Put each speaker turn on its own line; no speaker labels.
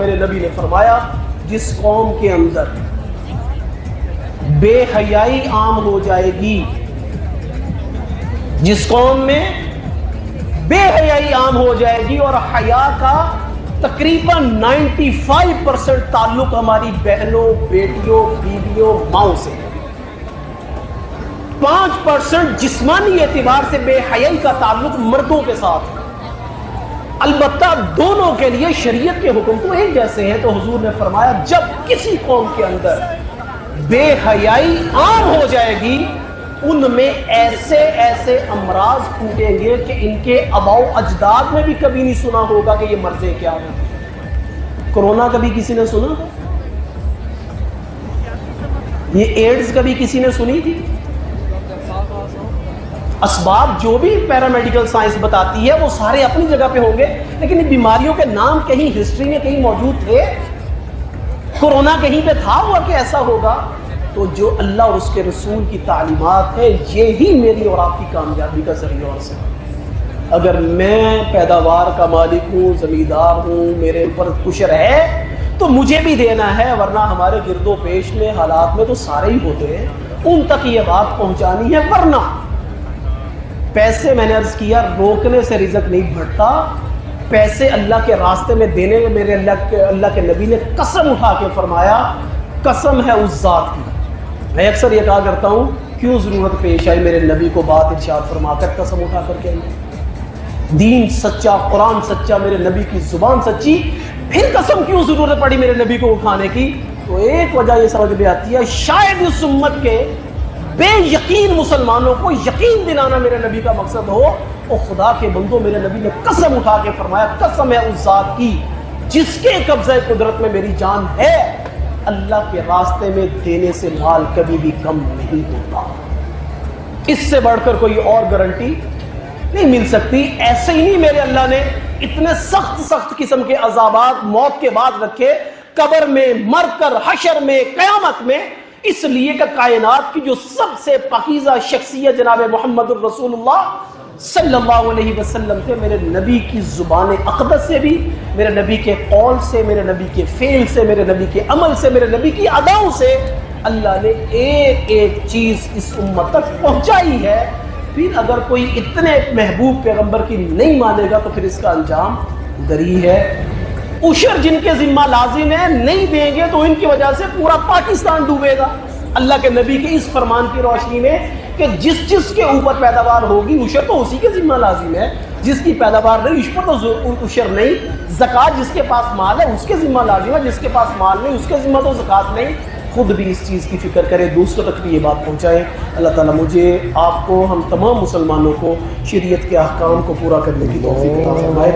میرے نبی نے فرمایا جس قوم کے اندر بے حیائی عام ہو جائے گی، جس قوم میں بے حیائی عام ہو جائے گی اور حیا کا تقریباً 95% تعلق ہماری بہنوں، بیٹیوں، بیویوں، ماؤں سے، 5% جسمانی اعتبار سے بے حیائی کا تعلق مردوں کے ساتھ، البتہ دونوں کے لیے شریعت کے حکم تو ایک جیسے ہیں۔ تو حضور نے فرمایا جب کسی قوم کے اندر بے حیائی عام ہو جائے گی، ان میں ایسے ایسے امراض پھوٹیں گے کہ ان کے آباء و اجداد میں بھی کبھی نہیں سنا ہوگا کہ یہ مرضیں کیا ہیں۔ کورونا کبھی کسی نے سنا؟ یہ ایڈز کبھی کسی نے سنی تھی؟ اسباب جو بھی پیرامیڈیکل سائنس بتاتی ہے وہ سارے اپنی جگہ پہ ہوں گے، لیکن ان بیماریوں کے نام کہیں ہسٹری میں کہیں موجود تھے؟ کورونا کہیں پہ تھا ہوا کہ ایسا ہوگا؟ تو جو اللہ اور اس کے رسول کی تعلیمات ہیں یہی میری اور آپ کی کامیابی کا ذریعہ اور سبب۔ اگر میں پیداوار کا مالک ہوں، زمیندار ہوں، میرے اوپر کشر ہے تو مجھے بھی دینا ہے، ورنہ ہمارے گرد و پیش میں حالات میں تو سارے ہی ہوتے ہیں، ان تک یہ بات پہنچانی ہے۔ ورنہ پیسے، میں نے عرض کیا، روکنے سے رزق نہیں بڑھتا، پیسے اللہ کے راستے میں دینے میں میرے اللہ کے نبی نے قسم اٹھا کے فرمایا، قسم ہے اس ذات کی۔ میں اکثر یہ کہا کرتا ہوں کیوں ضرورت پیش آئی میرے نبی کو بات ارشاد فرما کر قسم اٹھا کر کے؟ دین سچا، قرآن سچا، میرے نبی کی زبان سچی، پھر قسم کیوں ضرورت پڑی میرے نبی کو اٹھانے کی؟ تو ایک وجہ یہ سمجھ میں آتی ہے، شاید اس امت کے بے یقین مسلمانوں کو یقین دلانا میرے نبی کا مقصد ہو۔ اور خدا کے بندوں، میرے نبی نے قسم اٹھا کے فرمایا، قسم ہے اس ذات کی جس کے قبضہ قدرت میں میری جان ہے، اللہ کے راستے میں دینے سے مال کبھی بھی کم نہیں ہوتا۔ اس سے بڑھ کر کوئی اور گارنٹی نہیں مل سکتی۔ ایسے ہی نہیں میرے اللہ نے اتنے سخت قسم کے عذابات موت کے بعد رکھے، قبر میں، مر کر، حشر میں، قیامت میں، اس لیے کہ کائنات کی جو سب سے پاکیزہ شخصیت جناب محمد الرسول اللہ صلی اللہ علیہ وسلم تھے، میرے نبی کی زبان اقدس سے بھی، میرے نبی کے قول سے، میرے نبی کے فعل سے، میرے نبی کے عمل سے، میرے نبی کی اداؤں سے اللہ نے ایک ایک چیز اس امت تک پہنچائی ہے۔ پھر اگر کوئی اتنے محبوب پیغمبر کی نہیں مانے گا تو پھر اس کا انجام دری ہے۔ عشر جن کے ذمہ لازم ہے نہیں دیں گے تو ان کی وجہ سے پورا پاکستان ڈوبے گا۔ اللہ کے نبی کے اس فرمان کی روشنی میں کہ جس کے اوپر پیداوار ہوگی عشر تو اسی کے ذمہ لازم ہے، جس کی پیداوار نہیں اس پر تو عشر نہیں۔ زکوٰۃ جس کے پاس مال ہے اس کے ذمہ لازم ہے، جس کے پاس مال نہیں اس کے ذمہ تو زکوٰۃ نہیں۔ خود بھی اس چیز کی فکر کرے، دوسروں تک بھی یہ بات پہنچائے۔ اللہ تعالیٰ مجھے، آپ کو، ہم تمام مسلمانوں کو شریعت کے احکام کو پورا کرنے کی توفیق عطا فرمائے۔